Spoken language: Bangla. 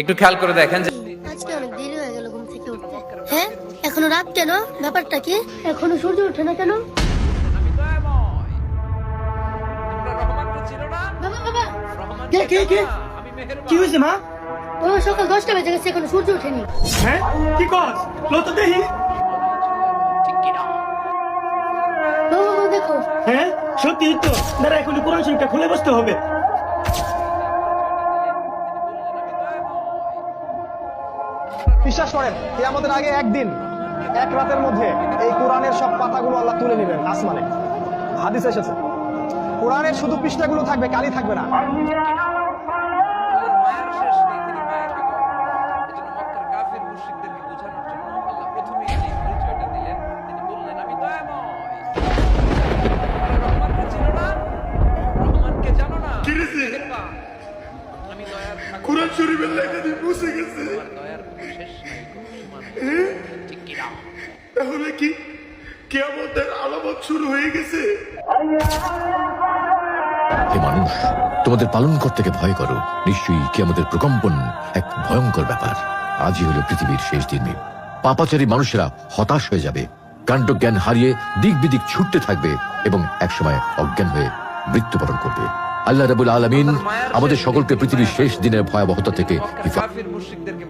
একটু খেয়াল করে দেখেন যে আজকে অনেক দেরি হয়ে গেল ঘুম থেকে উঠতে। হ্যাঁ, এখনো রাত কেন? ব্যাপারটা কি? এখনো সূর্য ওঠে না কেন? আমি দয়াময়। তোমরা রহমানকে চিনো না? বাবা বাবা, রহমানকে কে জানো কে না? আমি মেহেরবান। কি হয়েছে মা? বাবা সকাল 10টা বেজে গেছে, এখনো সূর্য ওঠেনি। হ্যাঁ কি কর লো তো দেখি। ঠিক কি না? বাবা বাবা দেখো, হ্যাঁ সত্যি তো, দাঁড়া এখনই কোরআন শরীফটা খুলে বসতে হবে। বিশ্বাস করেন কিয়ামতের আগে একদিন এক রাতের মধ্যে এই কোরআনের সব পাতাগুলো আল্লাহ তুলে নেবেন আসমানে। হাদিস এসেছে কোরআনের শুধু পৃষ্ঠাগুলো থাকবে, কালি থাকবে না। আল্লাহর মায়ার শেষ নেই, তিনি মায়ের সাগর। এজন্য মক্কার কাফির মুশরিকদেরকে বোঝানোর জন্য আল্লাহ প্রথমেই এই পরিচয়টা দিলেন। তিনি বললেন, আমি দয়াময়। তোমরা রহমানকে চিনো না? রহমানকে জানো না? মেহেরবান। আমি দয়ার সাগর। কোরআন শরীফের লেখা দিয়ে মুছে গেছে। আমার দয়ার কোনো শেষ নাই, কোনো সীমা নাই। ঠিক কি না? তাহলে কি কিয়ামতের আলামত শুরু হয়ে গেছে? হে মানুষ, তোমাদের পালন করতে ভয় করো। নিশ্চয়ই কিয়ামতের প্রকম্পন এক ভয়ঙ্কর ব্যাপার। আজই হলো পৃথিবীর শেষ দিন। পাপাচারী মানুষেরা হতাশ হয়ে যাবে, কাণ্ডজ্ঞান হারিয়ে দিক বিদিক ছুটতে থাকবে এবং একসময় অজ্ঞান হয়ে মৃত্যুবরণ করবে। আল্লাহ রাব্বুল আলামিন আমাদের সকলকে পৃথিবীর শেষ দিনের ভয়াবহতা থেকে মক্কার হিফাজত কাফির মুশরিকদেরকে